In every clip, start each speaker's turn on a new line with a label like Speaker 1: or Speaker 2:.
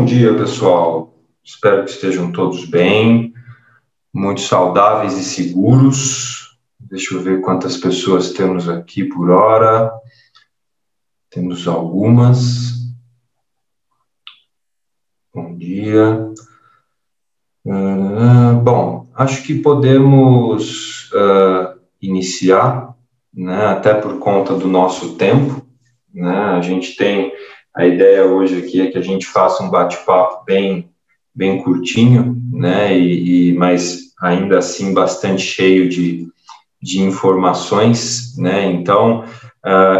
Speaker 1: Bom dia, pessoal. Espero que estejam todos bem, muito saudáveis e seguros. Deixa eu ver quantas pessoas temos aqui por hora. Temos algumas. Bom dia. Bom, acho que podemos iniciar, né, até por conta do nosso tempo, né? A gente tem a ideia hoje aqui é que a gente faça um bate-papo bem curtinho, né? Mas ainda assim bastante cheio de informações, né? Então,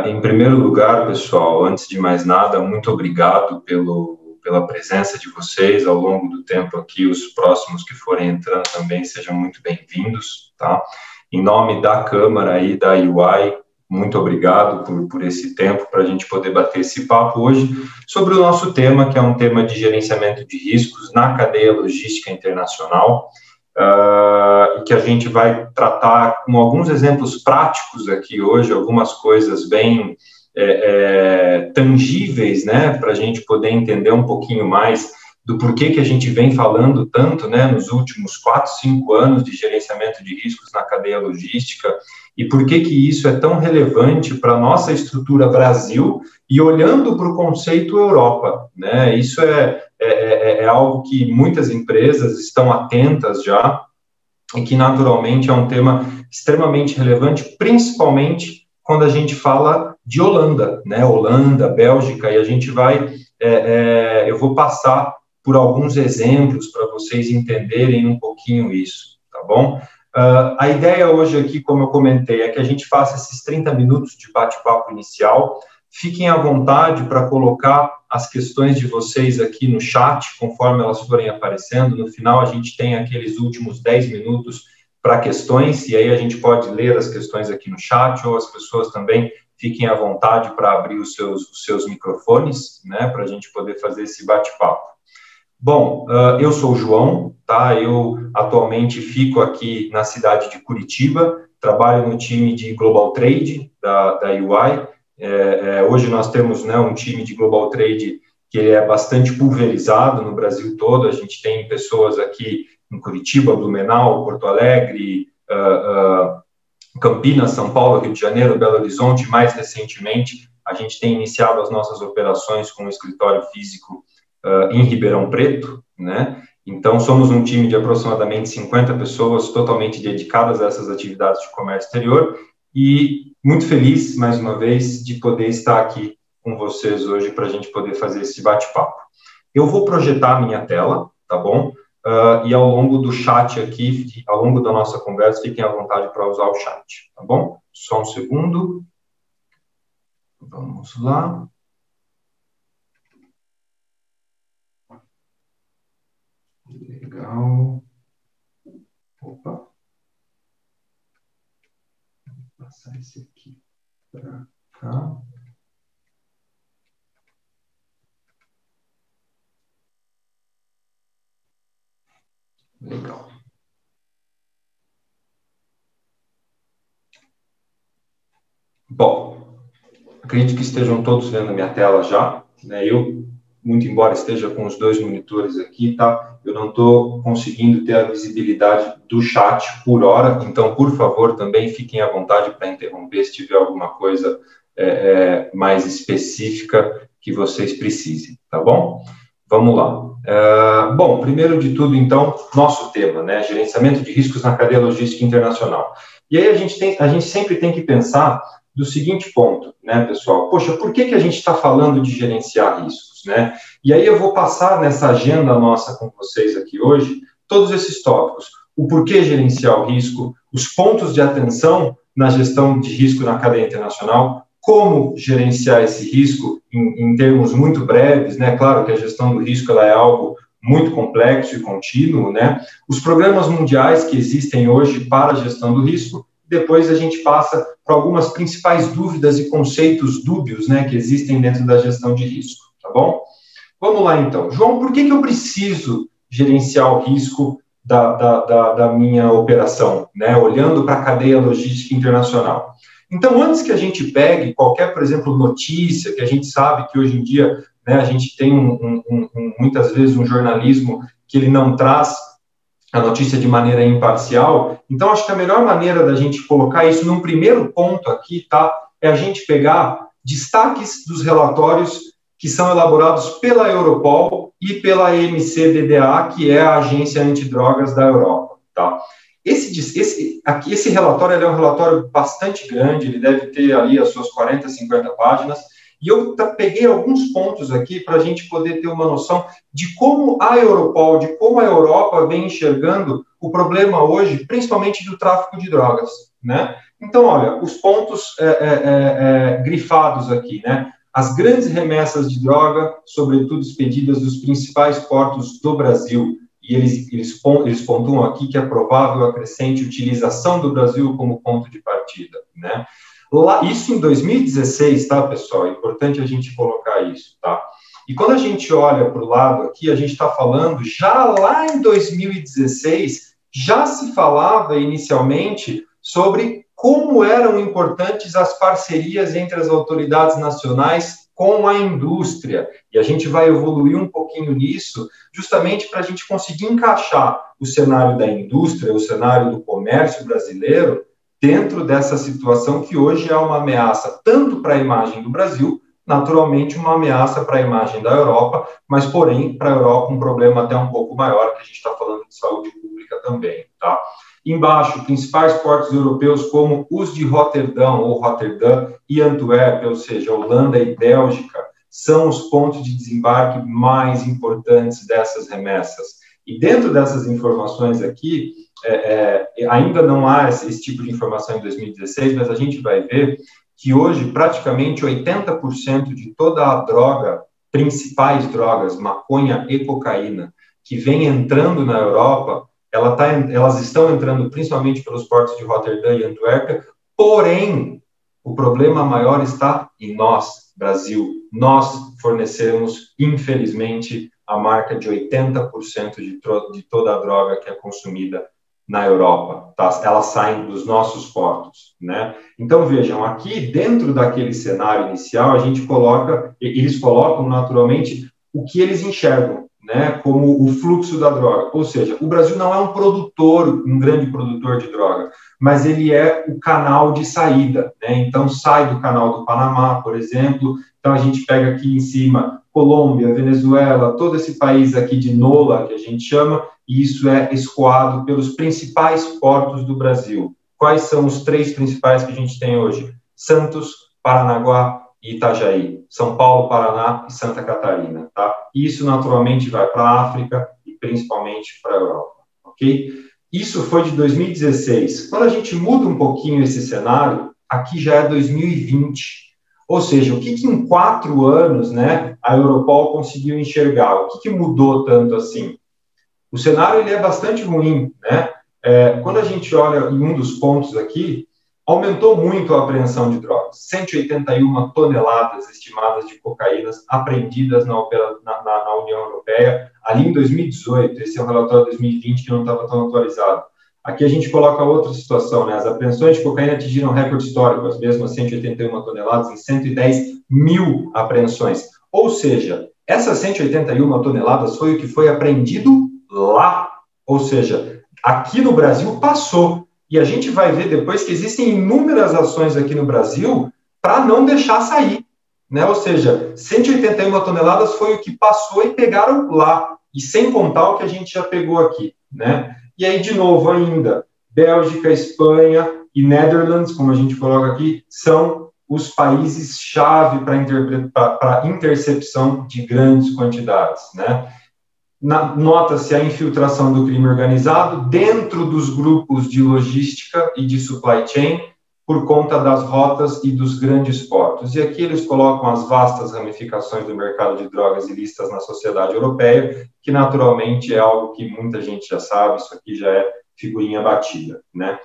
Speaker 1: em primeiro lugar, pessoal, antes de mais nada, muito obrigado pela presença de vocês ao longo do tempo aqui. Os próximos que forem entrando também sejam muito bem-vindos, tá? Em nome da Câmara e da UI, muito obrigado por esse tempo para a gente poder bater esse papo hoje sobre o nosso tema, que é um tema de gerenciamento de riscos na cadeia logística internacional, e que a gente vai tratar com alguns exemplos práticos aqui hoje, algumas coisas bem tangíveis, né, para a gente poder entender um pouquinho mais do porquê que a gente vem falando tanto, né, nos últimos 4, 5 anos de gerenciamento de riscos na cadeia logística, e por que isso é tão relevante para a nossa estrutura Brasil e olhando para o conceito Europa, né? Isso é algo que muitas empresas estão atentas já e que naturalmente é um tema extremamente relevante, principalmente quando a gente fala de Holanda, né? Holanda, Bélgica, e a gente vai, eu vou passar por alguns exemplos para vocês entenderem um pouquinho isso, tá bom? A ideia hoje aqui, como eu comentei, é que a gente faça esses 30 minutos de bate-papo inicial. Fiquem à vontade para colocar as questões de vocês aqui no chat, conforme elas forem aparecendo. No final, a gente tem aqueles últimos 10 minutos para questões, e aí a gente pode ler as questões aqui no chat, ou as pessoas também fiquem à vontade para abrir os seus microfones, né, para a gente poder fazer esse bate-papo. Bom, eu sou o João, tá? Eu atualmente fico aqui na cidade de Curitiba, trabalho no time de Global Trade da UI. Hoje nós temos, né, um time de Global Trade que é bastante pulverizado no Brasil todo. A gente tem pessoas aqui em Curitiba, Blumenau, Porto Alegre, Campinas, São Paulo, Rio de Janeiro, Belo Horizonte. Mais recentemente, a gente tem iniciado as nossas operações com um escritório físico em Ribeirão Preto, né? Então, somos um time de aproximadamente 50 pessoas totalmente dedicadas a essas atividades de comércio exterior e muito feliz, mais uma vez, de poder estar aqui com vocês hoje para a gente poder fazer esse bate-papo. Eu vou projetar a minha tela, tá bom? E ao longo do chat aqui, ao longo da nossa conversa, fiquem à vontade para usar o chat, tá bom? Só um segundo. Vamos lá. Legal. Opa. Vou passar esse aqui para cá. Legal. Bom, acredito que estejam todos vendo a minha tela já, né? Eu, muito embora esteja com os 2 monitores aqui, tá? Eu não estou conseguindo ter a visibilidade do chat por hora, então, por favor, também fiquem à vontade para interromper se tiver alguma coisa mais específica que vocês precisem, tá bom? Vamos lá. Bom, primeiro de tudo, então, nosso tema, né? Gerenciamento de riscos na cadeia logística internacional. E aí a gente sempre tem que pensar do seguinte ponto, né, pessoal? Poxa, por que a gente está falando de gerenciar riscos, né? E aí eu vou passar nessa agenda nossa com vocês aqui hoje todos esses tópicos. O porquê gerenciar o risco, os pontos de atenção na gestão de risco na cadeia internacional, como gerenciar esse risco em termos muito breves, né? Claro que a gestão do risco ela é algo muito complexo e contínuo, né? Os programas mundiais que existem hoje para a gestão do risco. Depois a gente passa para algumas principais dúvidas e conceitos dúbios, né, que existem dentro da gestão de risco, tá bom? Vamos lá, então. João, por que eu preciso gerenciar o risco da minha operação, né, olhando para a cadeia logística internacional? Então, antes que a gente pegue qualquer, por exemplo, notícia, que a gente sabe que hoje em dia né? A gente tem muitas vezes um jornalismo que ele não traz a notícia de maneira imparcial. Então, acho que a melhor maneira da gente colocar isso num primeiro ponto aqui, tá? É a gente pegar destaques dos relatórios que são elaborados pela Europol e pela MCDDA, que é a Agência Antidrogas da Europa, tá? Esse relatório ele é um relatório bastante grande, ele deve ter ali as suas 40, 50 páginas, e eu peguei alguns pontos aqui para a gente poder ter uma noção de como a Europol, de como a Europa vem enxergando o problema hoje, principalmente do tráfico de drogas, né? Então, olha, os pontos grifados aqui, né? As grandes remessas de droga, sobretudo expedidas dos principais portos do Brasil, e eles pontuam aqui que é provável a crescente utilização do Brasil como ponto de partida, né? Isso em 2016, tá, pessoal? É importante a gente colocar isso, tá? E quando a gente olha para o lado aqui, a gente está falando, já lá em 2016, já se falava inicialmente sobre como eram importantes as parcerias entre as autoridades nacionais com a indústria. E a gente vai evoluir um pouquinho nisso, justamente para a gente conseguir encaixar o cenário da indústria, o cenário do comércio brasileiro, dentro dessa situação que hoje é uma ameaça tanto para a imagem do Brasil, naturalmente uma ameaça para a imagem da Europa, mas, porém, para a Europa um problema até um pouco maior, que a gente está falando de saúde pública também, tá? Embaixo, principais portos europeus como os de Roterdão e Antuérpia, ou seja, Holanda e Bélgica, são os pontos de desembarque mais importantes dessas remessas. E dentro dessas informações aqui, ainda não há esse tipo de informação em 2016, mas a gente vai ver que hoje praticamente 80% de toda a droga, principais drogas, maconha e cocaína, que vem entrando na Europa, elas estão entrando principalmente pelos portos de Roterdã e Antuérpia, porém, o problema maior está em nós, Brasil. Nós fornecemos, infelizmente, a marca de 80% de toda a droga que é consumida na Europa, tá? Elas saem dos nossos portos, né? Então, vejam, aqui dentro daquele cenário inicial, eles colocam naturalmente o que eles enxergam, né, como o fluxo da droga. Ou seja, o Brasil não é um grande produtor de droga, mas ele é o canal de saída, né? Então, sai do canal do Panamá, por exemplo. Então, a gente pega aqui em cima Colômbia, Venezuela, todo esse país aqui de NOLA, que a gente chama, e isso é escoado pelos principais portos do Brasil. Quais são os 3 principais que a gente tem hoje? Santos, Paranaguá e Itajaí. São Paulo, Paraná e Santa Catarina, tá? E isso, naturalmente, vai para a África e principalmente para a Europa, ok? Isso foi de 2016. Quando a gente muda um pouquinho esse cenário, aqui já é 2020. Ou seja, o que em 4 anos, né, a Europol conseguiu enxergar? O que mudou tanto assim? O cenário ele é bastante ruim, né? Quando a gente olha em um dos pontos aqui, aumentou muito a apreensão de drogas. 181 toneladas estimadas de cocaínas apreendidas na União Europeia, ali em 2018. Esse é um relatório de 2020 que não estava tão atualizado. Aqui a gente coloca outra situação, né? As apreensões de cocaína atingiram recorde histórico, as mesmas 181 toneladas em 110 mil apreensões. Ou seja, essas 181 toneladas foi o que foi apreendido lá. Ou seja, aqui no Brasil passou. E a gente vai ver depois que existem inúmeras ações aqui no Brasil para não deixar sair, né? Ou seja, 181 toneladas foi o que passou e pegaram lá. E sem contar o que a gente já pegou aqui, né? E aí, de novo, ainda, Bélgica, Espanha e Netherlands, como a gente coloca aqui, são os países-chave para intercepção de grandes quantidades, né? Nota-se a infiltração do crime organizado dentro dos grupos de logística e de supply chain por conta das rotas e dos grandes portos. E aqui eles colocam as vastas ramificações do mercado de drogas ilícitas na sociedade europeia, que naturalmente é algo que muita gente já sabe, isso aqui já é figurinha batida, né?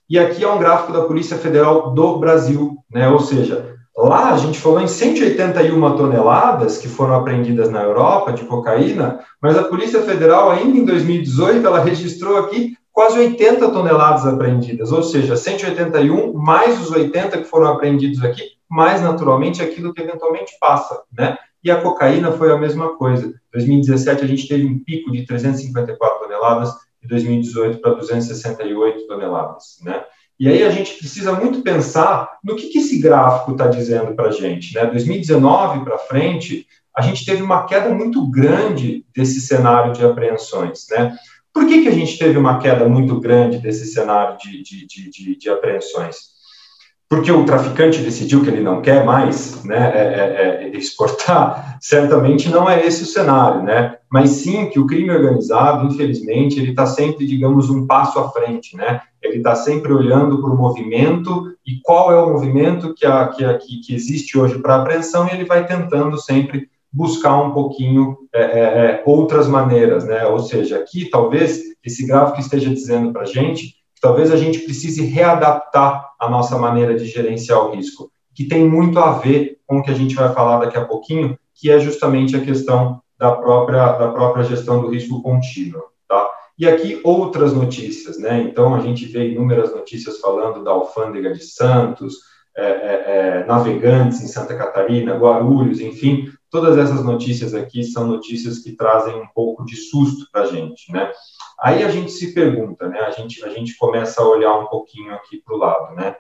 Speaker 1: E aqui é um gráfico da Polícia Federal do Brasil, né? Ou seja, lá a gente falou em 181 toneladas que foram apreendidas na Europa de cocaína, mas a Polícia Federal ainda em 2018 ela registrou aqui quase 80 toneladas apreendidas, ou seja, 181 mais os 80 que foram apreendidos aqui, mais naturalmente aquilo que eventualmente passa, né? E a cocaína foi a mesma coisa. Em 2017, a gente teve um pico de 354 toneladas, de 2018 para 268 toneladas, né? E aí a gente precisa muito pensar no que esse gráfico está dizendo para a gente, né? 2019 para frente, a gente teve uma queda muito grande desse cenário de apreensões, né? Por que a gente teve uma queda muito grande desse cenário de apreensões? Porque o traficante decidiu que ele não quer mais, né, exportar? Certamente não é esse o cenário, né? Mas sim que o crime organizado, infelizmente, ele está sempre, digamos, um passo à frente, né? Ele está sempre olhando para o movimento e qual é o movimento que existe hoje para apreensão, e ele vai tentando sempre buscar um pouquinho outras maneiras, né? Ou seja, aqui talvez esse gráfico esteja dizendo para a gente que talvez a gente precise readaptar a nossa maneira de gerenciar o risco, que tem muito a ver com o que a gente vai falar daqui a pouquinho, que é justamente a questão da própria gestão do risco contínuo, tá? E aqui outras notícias, né? Então a gente vê inúmeras notícias falando da Alfândega de Santos, Navegantes em Santa Catarina, Guarulhos, enfim, todas essas notícias aqui são notícias que trazem um pouco de susto para a gente, né? Aí a gente se pergunta, né? A gente começa a olhar um pouquinho aqui para o lado, né?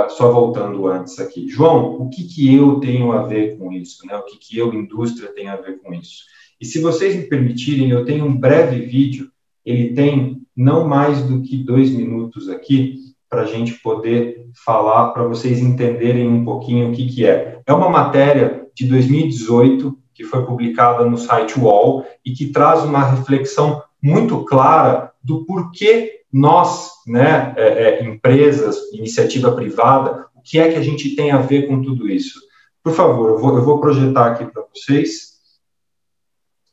Speaker 1: Só voltando antes aqui. João, o que eu tenho a ver com isso, né? O que eu, indústria, tenho a ver com isso? E se vocês me permitirem, eu tenho um breve vídeo, ele tem não mais do que 2 minutos aqui, para a gente poder falar, para vocês entenderem um pouquinho o que é. É uma matéria de 2018, que foi publicada no site UOL, e que traz uma reflexão muito clara do porquê nós, né, empresas, iniciativa privada, o que é que a gente tem a ver com tudo isso. Por favor, eu vou projetar aqui para vocês.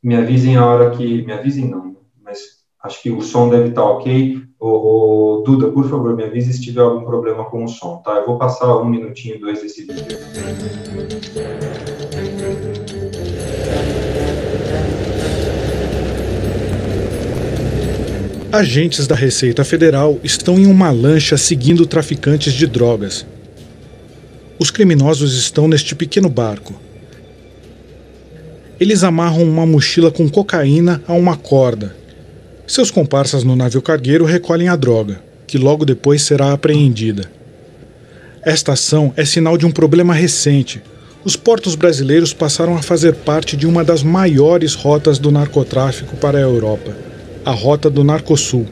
Speaker 1: Me avisem a hora que... Me avisem não, mas acho que o som deve estar ok. Duda, por favor, me avise se tiver algum problema com o som, tá? Eu vou passar 1 minutinho, 2 desse vídeo.
Speaker 2: Agentes da Receita Federal estão em uma lancha seguindo traficantes de drogas. Os criminosos estão neste pequeno barco. Eles amarram uma mochila com cocaína a uma corda. Seus comparsas no navio cargueiro recolhem a droga, que logo depois será apreendida. Esta ação é sinal de um problema recente. Os portos brasileiros passaram a fazer parte de uma das maiores rotas do narcotráfico para a Europa, a Rota do Narcosul.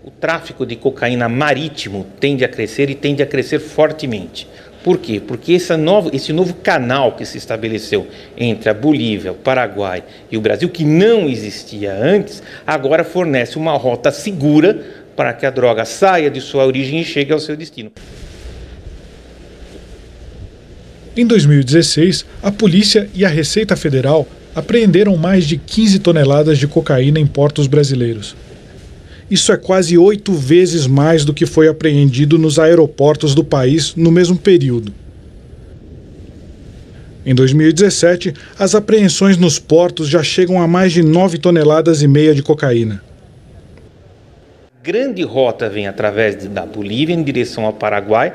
Speaker 3: O tráfico de cocaína marítimo tende a crescer e tende a crescer fortemente. Por quê? Porque esse novo canal que se estabeleceu entre a Bolívia, o Paraguai e o Brasil, que não existia antes, agora fornece uma rota segura para que a droga saia de sua origem e chegue ao seu destino.
Speaker 2: Em 2016, a polícia e a Receita Federal apreenderam mais de 15 toneladas de cocaína em portos brasileiros. Isso é quase 8 vezes mais do que foi apreendido nos aeroportos do país no mesmo período. Em 2017, as apreensões nos portos já chegam a mais de 9,5 toneladas de cocaína.
Speaker 3: A grande rota vem através da Bolívia em direção ao Paraguai,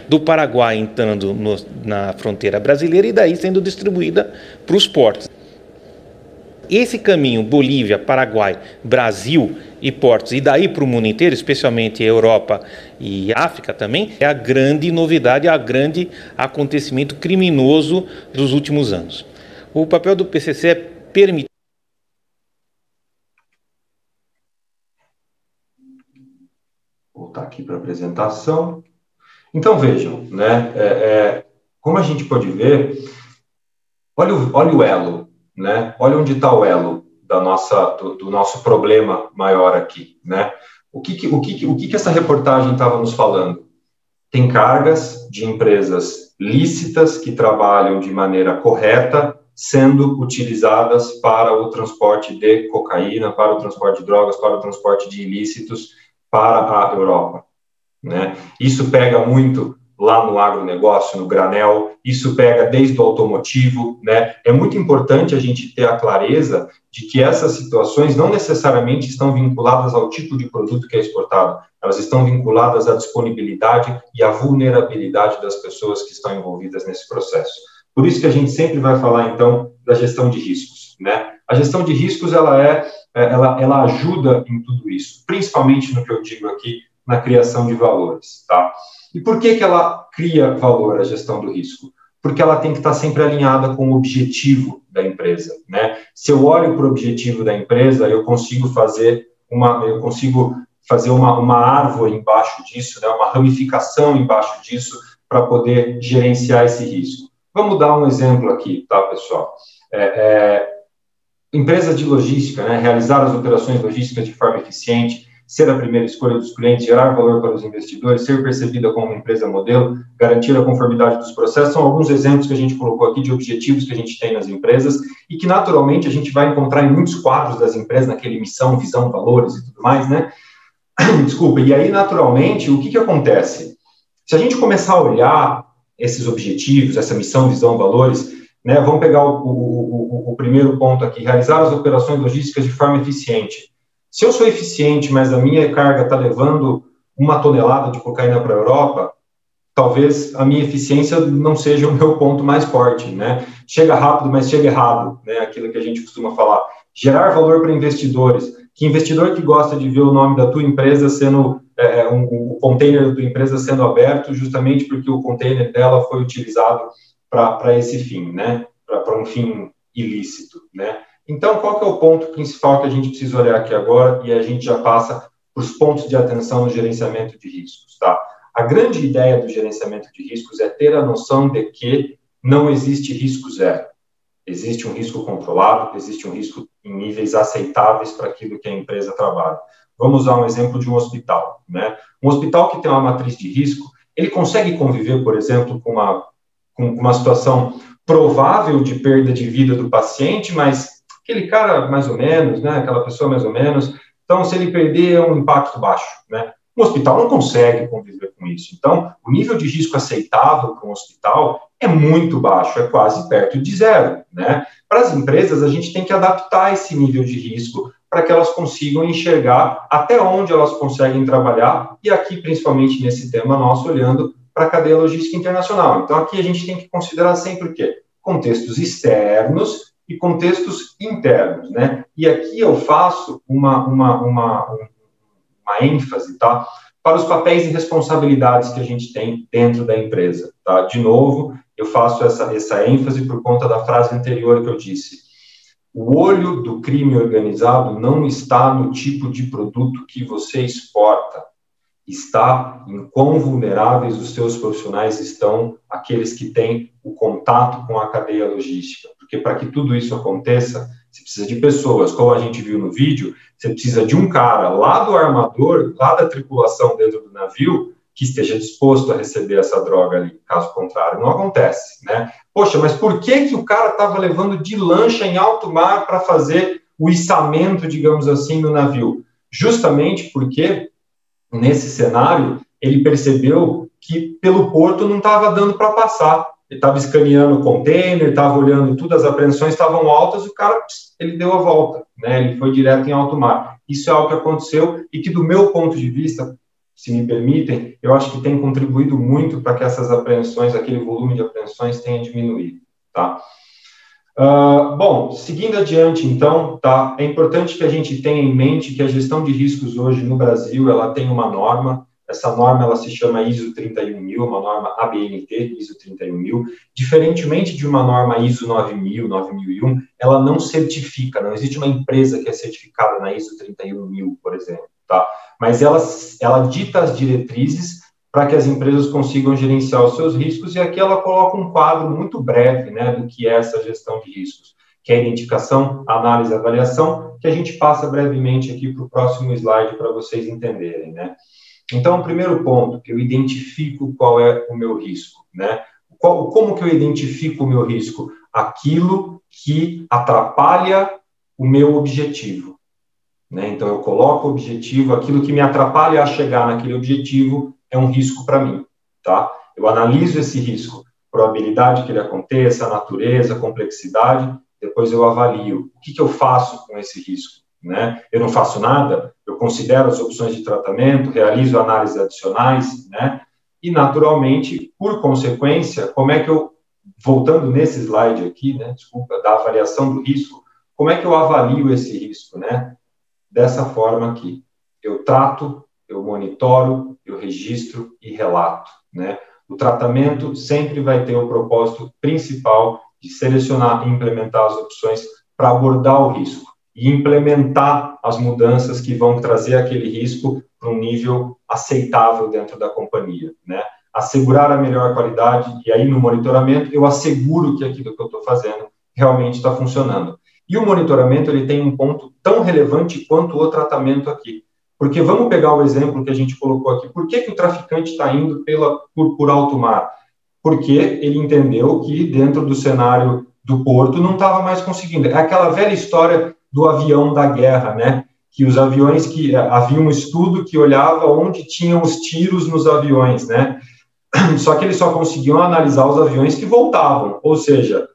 Speaker 3: do Paraguai entrando na fronteira brasileira e daí sendo distribuída para os portos. Esse caminho Bolívia, Paraguai, Brasil e portos, e daí para o mundo inteiro, especialmente Europa e África também, é a grande novidade, a grande acontecimento criminoso dos últimos anos. O papel do PCC é permitir...
Speaker 1: Vou voltar aqui para a apresentação. Então, vejam, né, como a gente pode ver, olha o elo, né, olha onde está o elo do nosso problema maior aqui, né? O que essa reportagem estava nos falando? Tem cargas de empresas lícitas que trabalham de maneira correta, sendo utilizadas para o transporte de cocaína, para o transporte de drogas, para o transporte de ilícitos para a Europa, né? Isso pega muito lá no agronegócio, no granel, isso pega desde o automotivo, né? É muito importante a gente ter a clareza de que essas situações não necessariamente estão vinculadas ao tipo de produto que é exportado, elas estão vinculadas à disponibilidade e à vulnerabilidade das pessoas que estão envolvidas nesse processo. Por isso que a gente sempre vai falar, então, da gestão de riscos, né? A gestão de riscos, ela ajuda em tudo isso, principalmente no que eu digo aqui, na criação de valores, tá? E por que ela cria valor, a gestão do risco? Porque ela tem que estar sempre alinhada com o objetivo da empresa, né? Se eu olho para o objetivo da empresa, eu consigo fazer uma árvore embaixo disso, né? Uma ramificação embaixo disso, para poder gerenciar esse risco. Vamos dar um exemplo aqui, tá, pessoal? Empresas de logística, né? Realizar as operações logísticas de forma eficiente, ser a primeira escolha dos clientes, gerar valor para os investidores, ser percebida como uma empresa modelo, garantir a conformidade dos processos, são alguns exemplos que a gente colocou aqui de objetivos que a gente tem nas empresas e que, naturalmente, a gente vai encontrar em muitos quadros das empresas, naquele missão, visão, valores e tudo mais, né? Desculpa, e aí, naturalmente, o que acontece? Se a gente começar a olhar esses objetivos, essa missão, visão, valores, né? Vamos pegar o primeiro ponto aqui, realizar as operações logísticas de forma eficiente. Se eu sou eficiente, mas a minha carga está levando 1 tonelada de cocaína para a Europa, talvez a minha eficiência não seja o meu ponto mais forte, né? Chega rápido, mas chega errado, né? Aquilo que a gente costuma falar. Gerar valor para investidores. Que investidor que gosta de ver o nome da tua empresa sendo, o container da tua empresa sendo aberto, justamente porque o container dela foi utilizado para esse fim, né? Para um fim ilícito, né? Então, qual que é o ponto principal que a gente precisa olhar aqui agora e a gente já passa para os pontos de atenção no gerenciamento de riscos, tá? A grande ideia do gerenciamento de riscos é ter a noção de que não existe risco zero. Existe um risco controlado, existe um risco em níveis aceitáveis para aquilo que a empresa trabalha. Vamos usar um exemplo de um hospital, né? Um hospital que tem uma matriz de risco, ele consegue conviver, por exemplo, com uma situação provável de perda de vida do paciente, mas aquele cara mais ou menos, né, aquela pessoa mais ou menos, então se ele perder é um impacto baixo, né? Um hospital não consegue conviver com isso. Então, o nível de risco aceitável para um hospital é muito baixo, é quase perto de zero, né? Para as empresas, a gente tem que adaptar esse nível de risco para que elas consigam enxergar até onde elas conseguem trabalhar, e aqui, principalmente nesse tema nosso, olhando para a cadeia logística internacional. Então, aqui a gente tem que considerar sempre o quê? Contextos externos e contextos internos, né? E aqui eu faço uma ênfase, tá? Para os papéis e responsabilidades que a gente tem dentro da empresa, tá? De novo, eu faço essa ênfase por conta da frase anterior que eu disse. O olho do crime organizado não está no tipo de produto que você exporta, está em quão vulneráveis os seus profissionais estão, aqueles que têm o contato com a cadeia logística. Porque para que tudo isso aconteça, você precisa de pessoas, como a gente viu no vídeo, você precisa de um cara lá do armador, lá da tripulação dentro do navio, que esteja disposto a receber essa droga ali. Caso contrário, não acontece, né? Poxa, mas por que o cara estava levando de lancha em alto mar para fazer o içamento, digamos assim, no navio? Justamente porque nesse cenário, ele percebeu que pelo porto não estava dando para passar. Ele estava escaneando o container, estava olhando tudo, as apreensões estavam altas, e o cara, ele deu a volta, né? Ele foi direto em alto mar. Isso é algo que aconteceu e que, do meu ponto de vista, se me permitem, eu acho que tem contribuído muito para que essas apreensões, aquele volume de apreensões tenha diminuído, tá? Bom, seguindo adiante, então, tá? É importante que a gente tenha em mente que a gestão de riscos hoje no Brasil, ela tem uma norma, essa norma ela se chama ISO 31000, uma norma ABNT, ISO 31000, diferentemente de uma norma ISO 9000, 9001, ela não certifica, não existe uma empresa que é certificada na ISO 31000, por exemplo, tá? Mas ela dita as diretrizes para que as empresas consigam gerenciar os seus riscos, e aqui ela coloca um quadro muito breve, né, do que é essa gestão de riscos, que é a identificação, análise e avaliação, que a gente passa brevemente aqui para o próximo slide para vocês entenderem, né. Então, o primeiro ponto, que eu identifico qual é o meu risco, né. Como que eu identifico o meu risco? Aquilo que atrapalha o meu objetivo, né. Então, eu coloco o objetivo, aquilo que me atrapalha a chegar naquele objetivo, é um risco para mim, tá? Eu analiso esse risco, probabilidade que ele aconteça, natureza, complexidade, depois eu avalio. O que eu faço com esse risco? Né? Eu não faço nada, eu considero as opções de tratamento, realizo análises adicionais, né? E, naturalmente, por consequência, como é que eu, voltando nesse slide aqui, né, desculpa, da avaliação do risco, como é que eu avalio esse risco, né? Dessa forma aqui. Eu trato, eu monitoro, eu registro e relato, né? O tratamento sempre vai ter o propósito principal de selecionar e implementar as opções para abordar o risco e implementar as mudanças que vão trazer aquele risco para um nível aceitável dentro da companhia, né? Assegurar a melhor qualidade, e aí no monitoramento eu asseguro que aquilo que eu estou fazendo realmente está funcionando. E o monitoramento, ele tem um ponto tão relevante quanto o tratamento aqui. Porque vamos pegar o exemplo que a gente colocou aqui. Por que o traficante está indo por alto mar? Porque ele entendeu que dentro do cenário do porto não estava mais conseguindo. É aquela velha história do avião da guerra, né? Que os aviões, que havia um estudo que olhava onde tinham os tiros nos aviões, né? Só que eles só conseguiam analisar os aviões que voltavam, ou seja,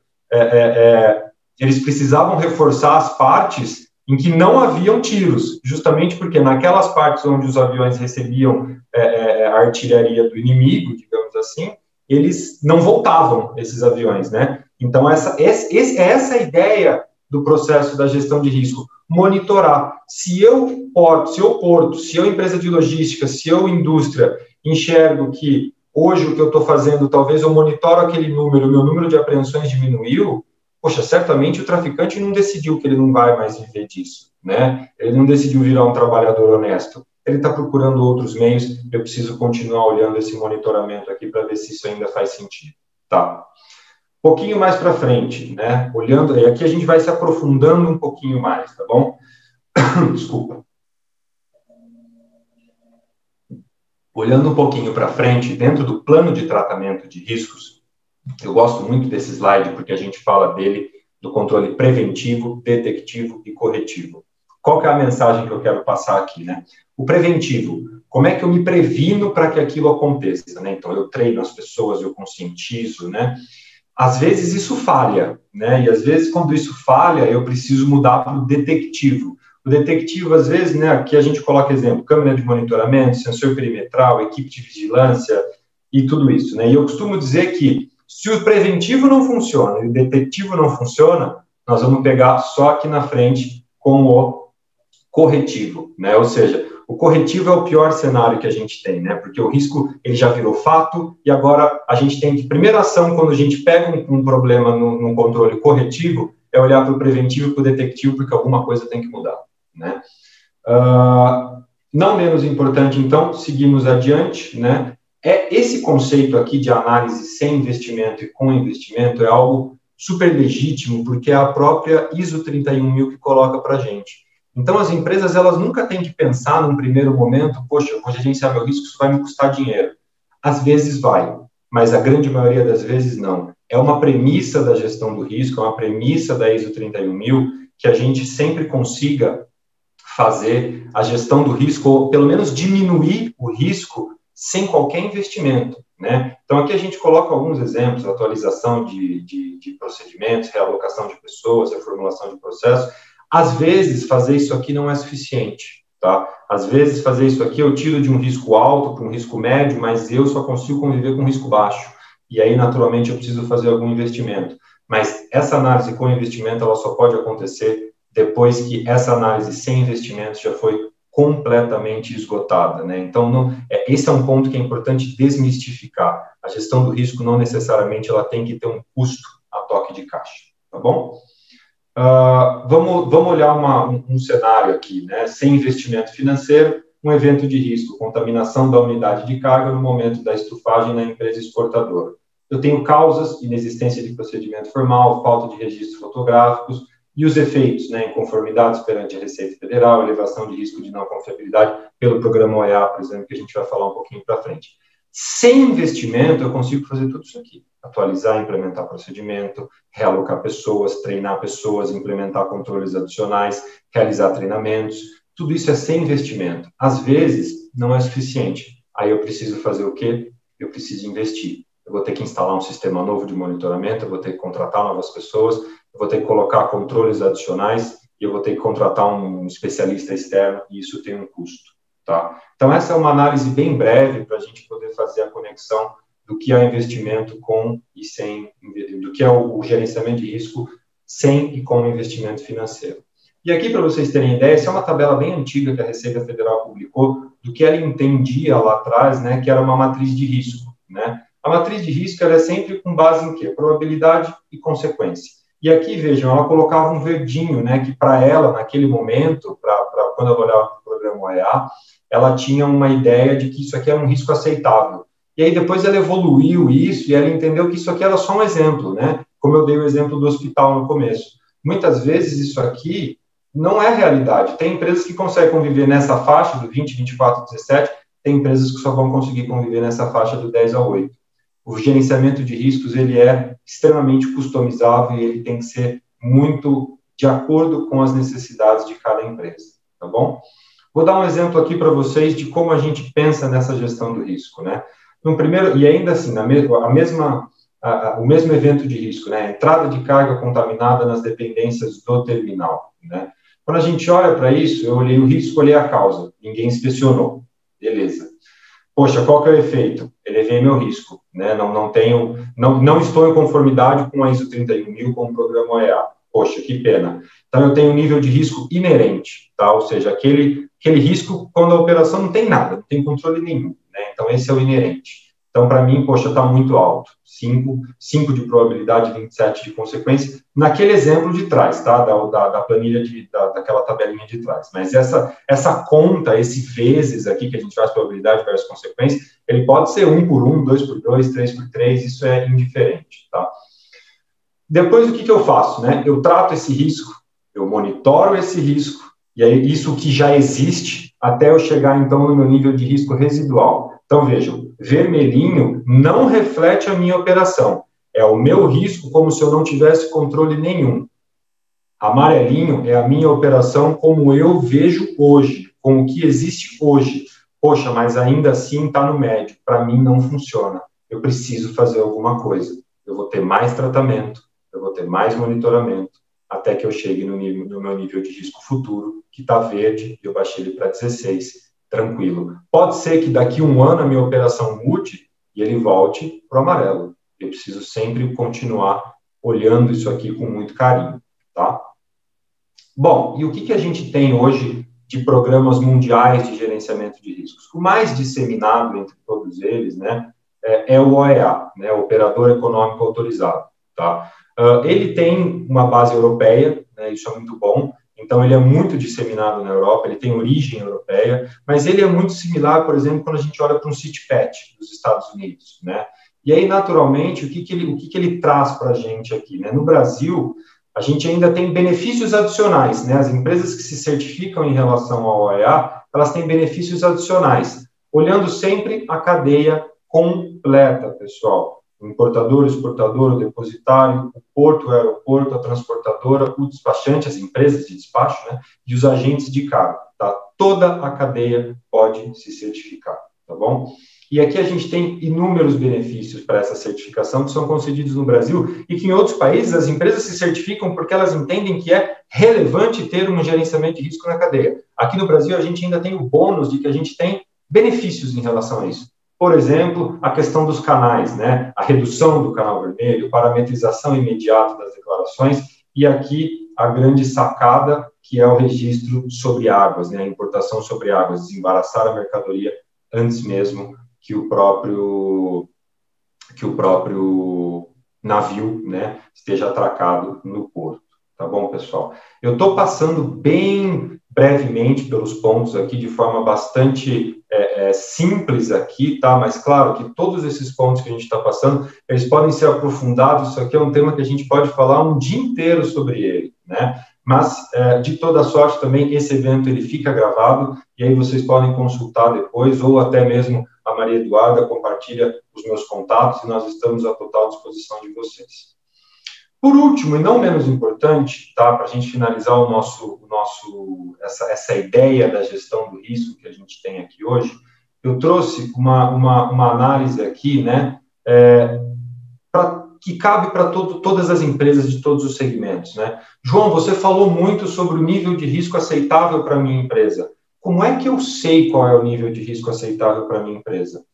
Speaker 1: eles precisavam reforçar as partes em que não haviam tiros, justamente porque naquelas partes onde os aviões recebiam a artilharia do inimigo, digamos assim, eles não voltavam, esses aviões, né? Então, essa é a ideia do processo da gestão de risco, monitorar. Se eu, porto, se eu, empresa de logística, se eu, indústria, enxergo que hoje o que eu estou fazendo, talvez eu monitoro aquele número, meu número de apreensões diminuiu, poxa, certamente o traficante não decidiu que ele não vai mais viver disso, né? Ele não decidiu virar um trabalhador honesto. Ele está procurando outros meios, eu preciso continuar olhando esse monitoramento aqui para ver se isso ainda faz sentido, tá? Um pouquinho mais para frente, né? Olhando, e aqui a gente vai se aprofundando um pouquinho mais, tá bom? Desculpa. Olhando um pouquinho para frente, dentro do plano de tratamento de riscos, eu gosto muito desse slide porque a gente fala dele, do controle preventivo, detectivo e corretivo. Qual que é a mensagem que eu quero passar aqui, né? O preventivo, como é que eu me previno para que aquilo aconteça, né? Então, eu treino as pessoas, eu conscientizo, né? Às vezes isso falha, né? E às vezes, quando isso falha, eu preciso mudar para o detectivo. O detectivo, às vezes, né? Aqui a gente coloca exemplo, câmera de monitoramento, sensor perimetral, equipe de vigilância e tudo isso, né? E eu costumo dizer que se o preventivo não funciona e o detectivo não funciona, nós vamos pegar só aqui na frente com o corretivo, né? Ou seja, o corretivo é o pior cenário que a gente tem, né? Porque o risco, ele já virou fato e agora a gente tem que, primeira ação, quando a gente pega um problema num controle corretivo, é olhar para o preventivo e para o detectivo, porque alguma coisa tem que mudar, né? Não menos importante, então, seguimos adiante, né? Esse conceito aqui de análise sem investimento e com investimento é algo super legítimo, porque é a própria ISO 31000 que coloca para a gente. Então, as empresas, elas nunca têm que pensar num primeiro momento, poxa, eu vou gerenciar meu risco, isso vai me custar dinheiro. Às vezes vai, mas a grande maioria das vezes não. É uma premissa da gestão do risco, é uma premissa da ISO 31000, que a gente sempre consiga fazer a gestão do risco, ou pelo menos diminuir o risco sem qualquer investimento, né? Então, aqui a gente coloca alguns exemplos, atualização de procedimentos, realocação de pessoas, reformulação de processos. Às vezes, fazer isso aqui não é suficiente, tá? Às vezes, fazer isso aqui eu tiro de um risco alto para um risco médio, mas eu só consigo conviver com um risco baixo. E aí, naturalmente, eu preciso fazer algum investimento. Mas essa análise com investimento, ela só pode acontecer depois que essa análise sem investimento já foi completamente esgotada, né? Então, esse é um ponto que é importante desmistificar. A gestão do risco não necessariamente ela tem que ter um custo a toque de caixa, tá bom? Vamos olhar um cenário aqui, né? Sem investimento financeiro, um evento de risco, contaminação da unidade de carga no momento da estufagem na empresa exportadora. Eu tenho causas, inexistência de procedimento formal, falta de registros fotográficos, e os efeitos, né, inconformidades perante a Receita Federal, elevação de risco de não confiabilidade pelo programa OEA, por exemplo, que a gente vai falar um pouquinho para frente. Sem investimento, eu consigo fazer tudo isso aqui. Atualizar, implementar procedimento, realocar pessoas, treinar pessoas, implementar controles adicionais, realizar treinamentos. Tudo isso é sem investimento. Às vezes, não é suficiente. Aí eu preciso fazer o quê? eu preciso investir. Eu vou ter que instalar um sistema novo de monitoramento, eu vou ter que contratar novas pessoas, eu vou ter que colocar controles adicionais e eu vou ter que contratar um especialista externo, e isso tem um custo. Tá? Então, essa é uma análise bem breve para a gente poder fazer a conexão do que é investimento com e sem, do que é o gerenciamento de risco sem e com investimento financeiro. E aqui, para vocês terem ideia, essa é uma tabela bem antiga que a Receita Federal publicou, do que ela entendia lá atrás, né, que era uma matriz de risco. Né? A matriz de risco ela é sempre com base em quê? Probabilidade e consequência. E aqui, vejam, ela colocava um verdinho, né, que para ela, naquele momento, quando ela olhava para o programa OEA, ela tinha uma ideia de que isso aqui era um risco aceitável. E aí depois ela evoluiu isso e ela entendeu que isso aqui era só um exemplo, né? Como eu dei o exemplo do hospital no começo. Muitas vezes isso aqui não é realidade. Tem empresas que conseguem conviver nessa faixa do 20, 24, 17, tem empresas que só vão conseguir conviver nessa faixa do 10 a 8. O gerenciamento de riscos, ele é extremamente customizável e ele tem que ser muito de acordo com as necessidades de cada empresa, tá bom? Vou dar um exemplo aqui para vocês de como a gente pensa nessa gestão do risco, né? No primeiro, e ainda assim, o mesmo evento de risco, né? Entrada de carga contaminada nas dependências do terminal, né? Quando a gente olha para isso, eu olhei o risco, olhei a causa, ninguém inspecionou, beleza. Poxa, qual que é o efeito? Elevei meu risco, né? Não estou em conformidade com a ISO 31000, com o programa OEA. Poxa, que pena. Então, eu tenho um nível de risco inerente, tá? Ou seja, aquele risco quando a operação não tem nada, não tem controle nenhum, né? Então, esse é o inerente. Então, para mim, poxa, está muito alto. 5 de probabilidade, 27 de consequência, naquele exemplo de trás, tá? Da planilha, daquela tabelinha de trás. Mas essa conta, esse vezes aqui que a gente faz probabilidade versus consequência, ele pode ser 1 por 1, 2 por 2, 3 por 3, isso é indiferente, tá? Depois, o que eu faço, né? Eu trato esse risco, eu monitoro esse risco, e aí isso que já existe, até eu chegar, então, no meu nível de risco residual. Então, vejam, vermelhinho não reflete a minha operação. É o meu risco como se eu não tivesse controle nenhum. Amarelinho é a minha operação como eu vejo hoje, com o que existe hoje. Poxa, mas ainda assim está no médio. Para mim não funciona. Eu preciso fazer alguma coisa. Eu vou ter mais tratamento, eu vou ter mais monitoramento, até que eu chegue no meu nível de risco futuro, que está verde, eu baixei ele para 16, tranquilo. Pode ser que daqui a um ano a minha operação mude e ele volte para o amarelo. Eu preciso sempre continuar olhando isso aqui com muito carinho, tá? Bom, e o que a gente tem hoje de programas mundiais de gerenciamento de riscos? O mais disseminado entre todos eles, né, é o OEA, né, Operador Econômico Autorizado, tá? Ele tem uma base europeia, né, isso é muito bom, então ele é muito disseminado na Europa, ele tem origem europeia, mas ele é muito similar, por exemplo, quando a gente olha para um CITPAT dos Estados Unidos, né? E aí, naturalmente, o que ele traz para a gente aqui, né? No Brasil, a gente ainda tem benefícios adicionais, né? As empresas que se certificam em relação ao OEA, elas têm benefícios adicionais, olhando sempre a cadeia completa, pessoal. O importador, o exportador, o depositário, o porto, o aeroporto, a transportadora, o despachante, as empresas de despacho, né, e os agentes de carga, tá? Toda a cadeia pode se certificar, tá bom? E aqui a gente tem inúmeros benefícios para essa certificação que são concedidos no Brasil e que em outros países as empresas se certificam porque elas entendem que é relevante ter um gerenciamento de risco na cadeia. Aqui no Brasil a gente ainda tem o bônus de que a gente tem benefícios em relação a isso. Por exemplo, a questão dos canais, né? A redução do canal vermelho, parametrização imediata das declarações e aqui a grande sacada, que é o registro sobre águas, né? A importação sobre águas, desembaraçar a mercadoria antes mesmo que o próprio navio, né, esteja atracado no porto. Tá bom, pessoal? Eu estou passando bem brevemente pelos pontos aqui, de forma bastante simples aqui, tá? Mas, claro, que todos esses pontos que a gente está passando, eles podem ser aprofundados. Isso aqui é um tema que a gente pode falar um dia inteiro sobre ele, né? Mas, de toda sorte, também, esse evento, ele fica gravado, e aí vocês podem consultar depois, ou até mesmo a Maria Eduarda compartilha os meus contatos, e nós estamos à total disposição de vocês. Por último, e não menos importante, tá, para a gente finalizar essa ideia da gestão do risco que a gente tem aqui hoje, eu trouxe uma análise aqui, né, que cabe para todas as empresas de todos os segmentos, né? João, você falou muito sobre o nível de risco aceitável para a minha empresa. Como é que eu sei qual é o nível de risco aceitável para a minha empresa?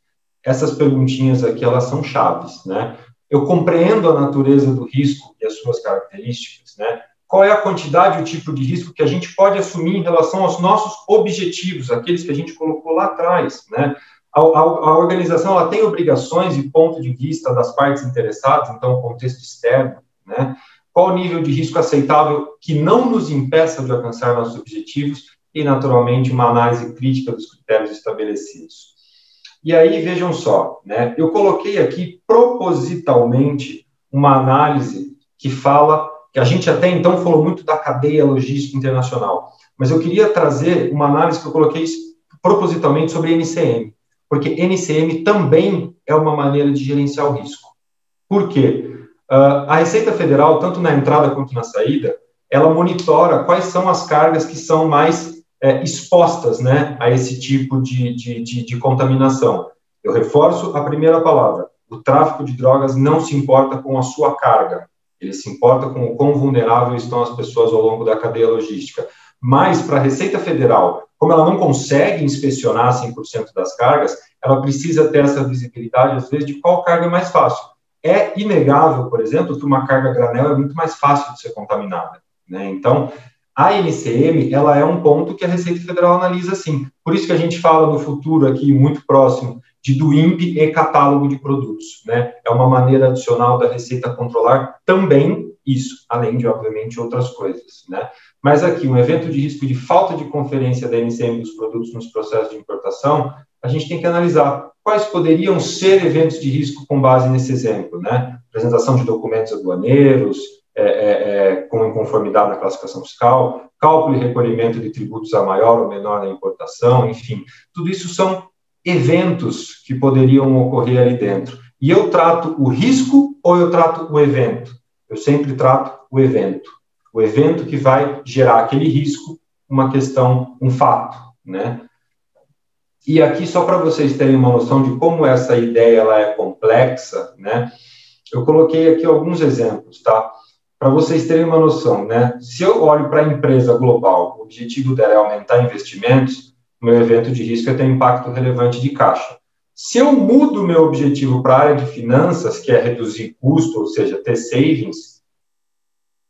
Speaker 1: Essas perguntinhas aqui, elas são chaves, né? Eu compreendo a natureza do risco e as suas características, né? Qual é a quantidade e o tipo de risco que a gente pode assumir em relação aos nossos objetivos, aqueles que a gente colocou lá atrás, né? A organização, ela tem obrigações e ponto de vista das partes interessadas, então o contexto externo, né? Qual o nível de risco aceitável que não nos impeça de alcançar nossos objetivos e, naturalmente, uma análise crítica dos critérios estabelecidos. E aí, vejam só, né? Eu coloquei aqui propositalmente uma análise que fala, que a gente até então falou muito da cadeia logística internacional, mas eu queria trazer uma análise que eu coloquei propositalmente sobre NCM, porque NCM também é uma maneira de gerenciar o risco. Por quê? A Receita Federal, tanto na entrada quanto na saída, ela monitora quais são as cargas que são mais expostas, né, a esse tipo de contaminação. Eu reforço a primeira palavra. O tráfico de drogas não se importa com a sua carga. Ele se importa com o quão vulnerável estão as pessoas ao longo da cadeia logística. Mas, para a Receita Federal, como ela não consegue inspecionar 100% das cargas, ela precisa ter essa visibilidade, às vezes, de qual carga é mais fácil. É inegável, por exemplo, que uma carga granel é muito mais fácil de ser contaminada, né? Então, a NCM, ela é um ponto que a Receita Federal analisa sim. Por isso que a gente fala no futuro aqui, muito próximo, de DUIMP e catálogo de produtos, né? É uma maneira adicional da Receita controlar também isso, além de, obviamente, outras coisas, né? Mas aqui, um evento de risco de falta de conferência da NCM dos produtos nos processos de importação, a gente tem que analisar quais poderiam ser eventos de risco com base nesse exemplo, né? Apresentação de documentos aduaneiros, com inconformidade na classificação fiscal, cálculo e recolhimento de tributos a maior ou menor na importação, enfim. Tudo isso são eventos que poderiam ocorrer ali dentro. E eu trato o risco ou eu trato o evento? Eu sempre trato o evento. O evento que vai gerar aquele risco, uma questão, um fato, né? E aqui, só para vocês terem uma noção de como essa ideia ela é complexa, né? Eu coloquei aqui alguns exemplos, tá? Para vocês terem uma noção, né? Se eu olho para a empresa global, o objetivo dela é aumentar investimentos, o meu evento de risco é ter impacto relevante de caixa. Se eu mudo o meu objetivo para a área de finanças, que é reduzir custo, ou seja, ter savings,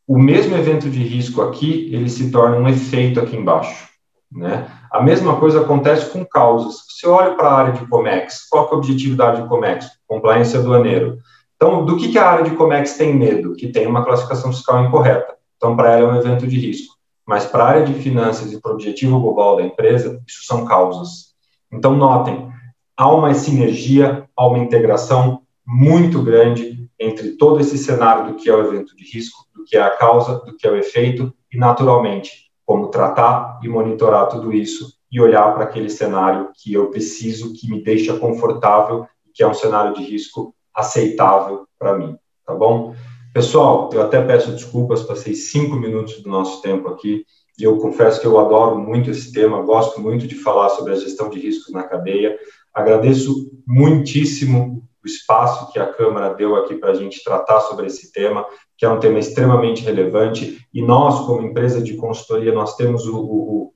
Speaker 1: o mesmo evento de risco aqui, ele se torna um efeito aqui embaixo, né? A mesma coisa acontece com causas. Se eu olho para a área de Comex, qual que é o objetivo da área de Comex? Compliance aduaneiro. Então, do que a área de Comex tem medo? Que tem uma classificação fiscal incorreta. Então, para ela é um evento de risco. Mas para a área de finanças e para o objetivo global da empresa, isso são causas. Então, notem, há uma sinergia, há uma integração muito grande entre todo esse cenário do que é o evento de risco, do que é a causa, do que é o efeito e, naturalmente, como tratar e monitorar tudo isso e olhar para aquele cenário que eu preciso, que me deixa confortável, que é um cenário de risco aceitável para mim, tá bom? Pessoal, eu até peço desculpas, passei 5 minutos do nosso tempo aqui, e eu confesso que eu adoro muito esse tema, gosto muito de falar sobre a gestão de riscos na cadeia, agradeço muitíssimo o espaço que a Câmara deu aqui para a gente tratar sobre esse tema, que é um tema extremamente relevante, e nós, como empresa de consultoria, nós temos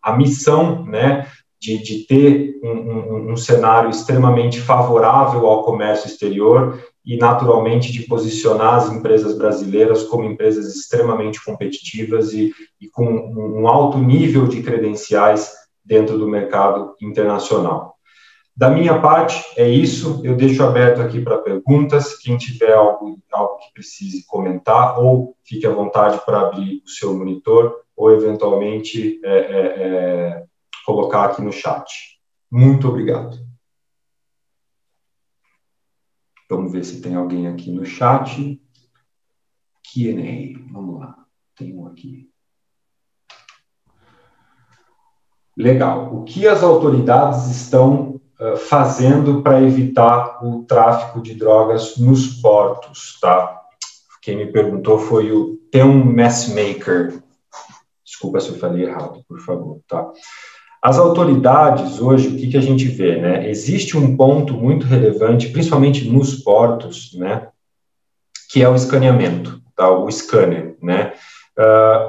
Speaker 1: a missão, né, de ter um cenário extremamente favorável ao comércio exterior e, naturalmente, de posicionar as empresas brasileiras como empresas extremamente competitivas e com um alto nível de credenciais dentro do mercado internacional. Da minha parte, é isso. Eu deixo aberto aqui para perguntas. Quem tiver algo que precise comentar, ou fique à vontade para abrir o seu monitor, ou, eventualmente, colocar aqui no chat. Muito obrigado. Vamos ver se tem alguém aqui no chat. Q&A. Vamos lá. Tem um aqui. Legal. O que as autoridades estão fazendo para evitar o tráfico de drogas nos portos, tá? Quem me perguntou foi o Theon Messmaker. Desculpa se eu falei errado, por favor, tá? As autoridades, hoje, o que a gente vê, né? Existe um ponto muito relevante, principalmente nos portos, né? Que é o escaneamento, tá? O scanner, né?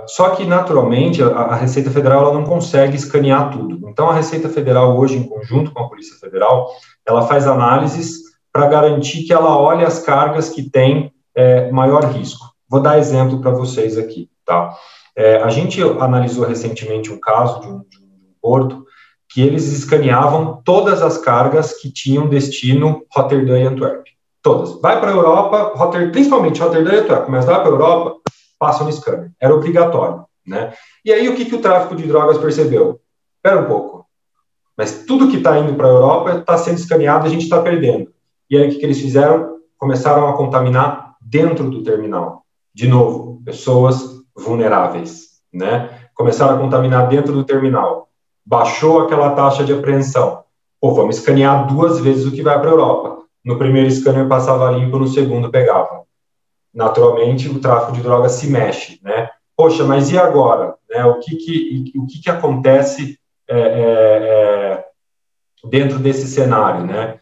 Speaker 1: Só que, naturalmente, a Receita Federal ela não consegue escanear tudo. Então, a Receita Federal, hoje, em conjunto com a Polícia Federal, ela faz análises para garantir que ela olhe as cargas que têm maior risco. Vou dar exemplo para vocês aqui, tá? A gente analisou recentemente um caso de um porto que eles escaneavam todas as cargas que tinham destino Roterdã e Antuérpia. Todas. Vai para a Europa, principalmente Roterdã e Antuérpia, mas vai para a Europa, passa no scanner. Era obrigatório, né? E aí, o que o tráfico de drogas percebeu? Espera um pouco. Mas tudo que está indo para a Europa está sendo escaneado, a gente está perdendo. E aí, o que eles fizeram? Começaram a contaminar dentro do terminal. De novo, pessoas vulneráveis, né? Começaram a contaminar dentro do terminal. Baixou aquela taxa de apreensão. Pô, vamos escanear 2 vezes o que vai para a Europa. No primeiro scanner passava limpo, no segundo pegava. Naturalmente, o tráfico de drogas se mexe, né? Poxa, mas e agora? Né? O que acontece dentro desse cenário, né?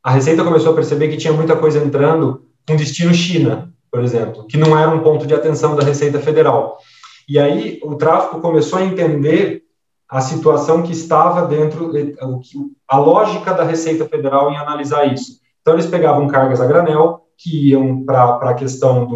Speaker 1: A Receita começou a perceber que tinha muita coisa entrando com destino China, por exemplo, que não era um ponto de atenção da Receita Federal. E aí o tráfico começou a entender a situação que estava dentro, a lógica da Receita Federal em analisar isso. Então, eles pegavam cargas a granel, que iam para a questão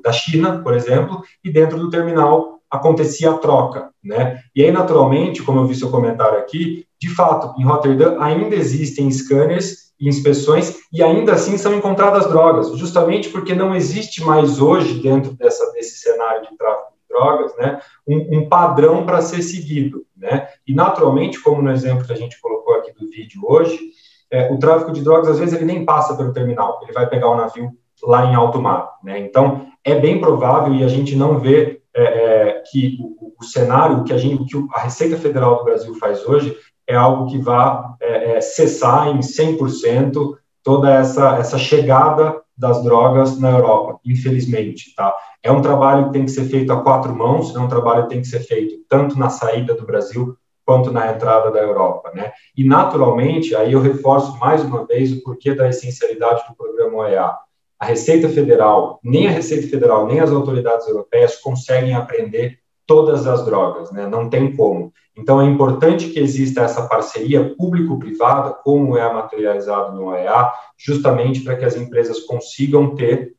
Speaker 1: da China, por exemplo, e dentro do terminal acontecia a troca, né? E aí, naturalmente, como eu vi seu comentário aqui, de fato, em Roterdã ainda existem scanners e inspeções, e ainda assim são encontradas drogas, justamente porque não existe mais hoje, dentro desse cenário de tráfico de drogas, né, um padrão para ser seguido, né? E, naturalmente, como no exemplo que a gente colocou aqui do vídeo hoje, o tráfico de drogas, às vezes, ele nem passa pelo terminal, ele vai pegar o navio lá em alto mar, né? Então, é bem provável, e a gente não vê que o cenário, que a Receita Federal do Brasil faz hoje, é algo que vai cessar em 100% toda essa chegada das drogas na Europa, infelizmente, tá? É um trabalho que tem que ser feito a 4 mãos, é um trabalho que tem que ser feito tanto na saída do Brasil quanto na entrada da Europa, né? E, naturalmente, aí eu reforço mais uma vez o porquê da essencialidade do programa OEA. A Receita Federal, nem as autoridades europeias conseguem apreender todas as drogas, né? Não tem como. Então, é importante que exista essa parceria público-privada, como é materializado no OEA, justamente para que as empresas consigam ter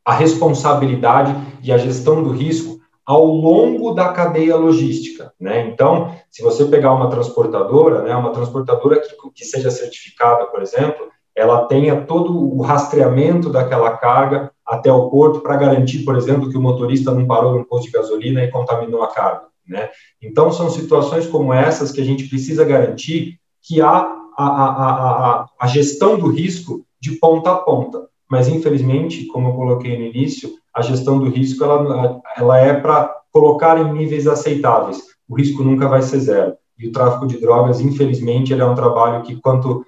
Speaker 1: a responsabilidade e a gestão do risco ao longo da cadeia logística, né? Então, se você pegar uma transportadora, né, uma transportadora que seja certificada, por exemplo, ela tenha todo o rastreamento daquela carga até o porto para garantir, por exemplo, que o motorista não parou no posto de gasolina e contaminou a carga, né? Então, são situações como essas que a gente precisa garantir que há a gestão do risco de ponta a ponta. Mas, infelizmente, como eu coloquei no início, a gestão do risco ela é para colocar em níveis aceitáveis. O risco nunca vai ser zero. E o tráfico de drogas, infelizmente, ele é um trabalho que quanto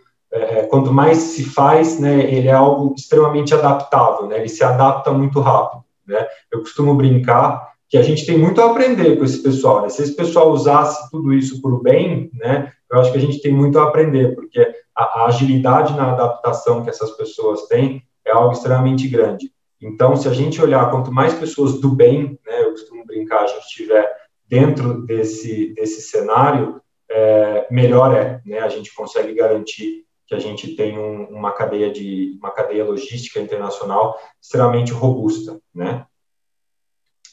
Speaker 1: mais se faz, né, ele é algo extremamente adaptável, né, ele se adapta muito rápido, né. Eu costumo brincar que a gente tem muito a aprender com esse pessoal, né? Se esse pessoal usasse tudo isso para o bem, né, eu acho que a gente tem muito a aprender, porque a agilidade na adaptação que essas pessoas têm é algo extremamente grande. Então, se a gente olhar, quanto mais pessoas do bem, né, eu costumo brincar, a gente estiver dentro desse cenário, melhor né, a gente consegue garantir que a gente tem uma cadeia logística internacional extremamente robusta, né?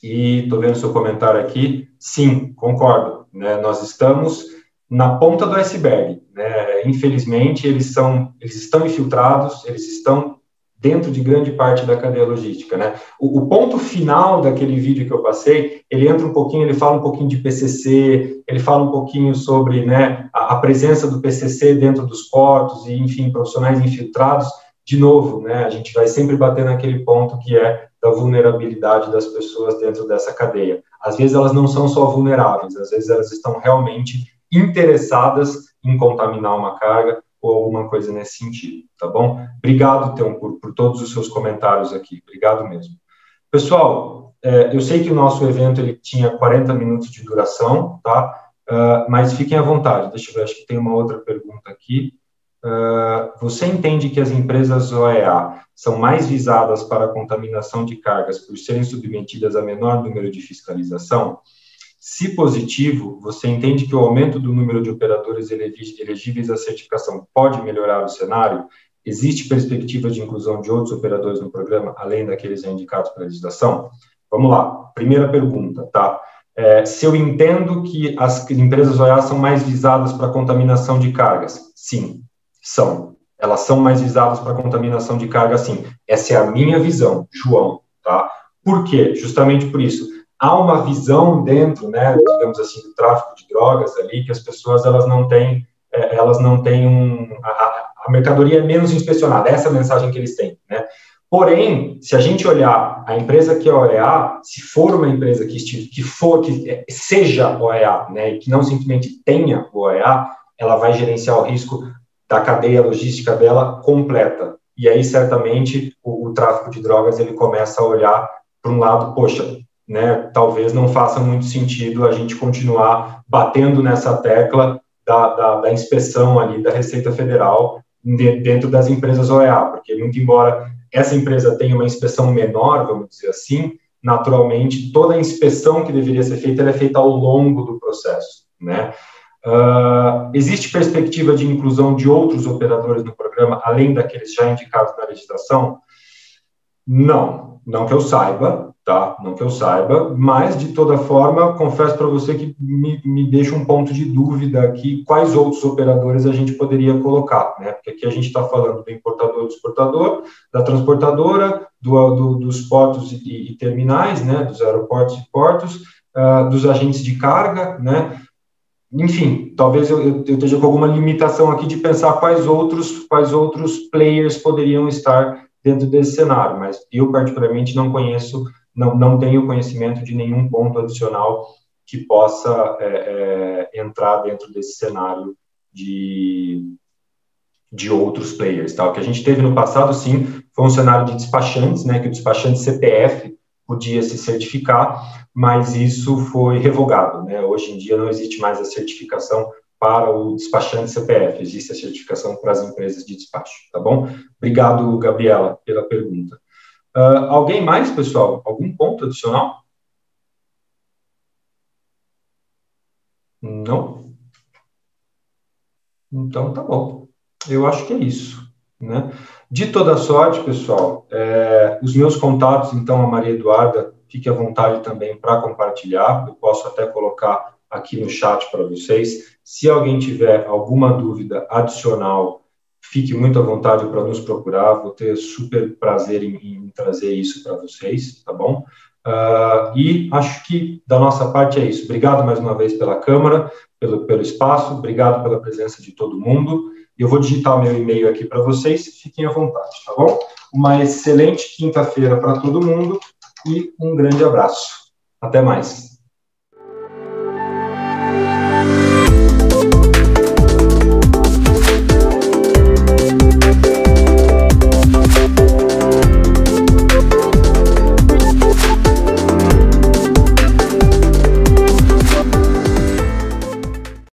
Speaker 1: E estou vendo seu comentário aqui, sim, concordo, né? Nós estamos na ponta do iceberg, né? Infelizmente, eles estão infiltrados, eles estão dentro de grande parte da cadeia logística, né? O ponto final daquele vídeo que eu passei, ele fala um pouquinho de PCC, ele fala um pouquinho sobre, né, a presença do PCC dentro dos portos e, enfim, profissionais infiltrados. De novo, né, a gente vai sempre bater naquele ponto que é da vulnerabilidade das pessoas dentro dessa cadeia. Às vezes elas não são só vulneráveis, às vezes elas estão realmente interessadas em contaminar uma carga ou alguma coisa nesse sentido, tá bom? Obrigado, Teon, por todos os seus comentários aqui. Obrigado mesmo. Pessoal, Eu sei que o nosso evento ele tinha 40 minutos de duração, tá? Mas fiquem à vontade. Deixa eu ver, acho que tem uma outra pergunta aqui. Você entende que as empresas OEA são mais visadas para a contaminação de cargas por serem submetidas a menor número de fiscalização? Se positivo, você entende que o aumento do número de operadores elegíveis à certificação pode melhorar o cenário? Existe perspectiva de inclusão de outros operadores no programa, além daqueles indicados pela legislação? Vamos lá, primeira pergunta, tá? Se eu entendo que as empresas OEA são mais visadas para a contaminação de cargas, sim, são. Elas são mais visadas para a contaminação de carga, sim. Essa é a minha visão, João, tá? Por quê? Justamente por isso. Há uma visão dentro, né, digamos assim, do tráfico de drogas ali, que as pessoas, elas não têm a mercadoria é menos inspecionada, essa é a mensagem que eles têm, né? Porém, se a gente olhar a empresa que é OEA, se for uma empresa que seja OEA, né, e que não simplesmente tenha o OEA, ela vai gerenciar o risco da cadeia logística dela completa. E aí, certamente, o tráfico de drogas, ele começa a olhar para um lado, poxa, né, talvez não faça muito sentido a gente continuar batendo nessa tecla da inspeção ali da Receita Federal dentro das empresas OEA, porque muito embora essa empresa tenha uma inspeção menor, vamos dizer assim, naturalmente toda a inspeção que deveria ser feita, ela é feita ao longo do processo, né? Existe perspectiva de inclusão de outros operadores no programa, além daqueles já indicados na legislação? Não que eu saiba, tá? Não que eu saiba, mas, de toda forma, confesso para você que me deixa um ponto de dúvida aqui, quais outros operadores a gente poderia colocar, né? Porque aqui a gente está falando do importador, do exportador, da transportadora, dos portos e terminais, né? Dos aeroportos e portos, dos agentes de carga, né? Enfim, talvez eu esteja com alguma limitação aqui de pensar quais outros players poderiam estar dentro desse cenário, mas eu particularmente não conheço, não tenho conhecimento de nenhum ponto adicional que possa entrar dentro desse cenário de outros players, tá? O que a gente teve no passado, sim, foi um cenário de despachantes, né, que o despachante CPF podia se certificar, mas isso foi revogado, né? Hoje em dia não existe mais a certificação para o despachante CPF, existe a certificação para as empresas de despacho, tá bom? Obrigado, Gabriela, pela pergunta. Alguém mais, pessoal? Algum ponto adicional? Não? Então, tá bom. Eu acho que é isso, né? De toda sorte, pessoal, os meus contatos, então, a Maria Eduarda, fique à vontade também para compartilhar, eu posso até colocar aqui no chat para vocês. Se alguém tiver alguma dúvida adicional, fique muito à vontade para nos procurar, vou ter super prazer em trazer isso para vocês, tá bom? E acho que da nossa parte é isso. Obrigado mais uma vez pela Câmara, pelo espaço, obrigado pela presença de todo mundo. Eu vou digitar o meu e-mail aqui para vocês, fiquem à vontade, tá bom? Uma excelente quinta-feira para todo mundo e um grande abraço. Até mais.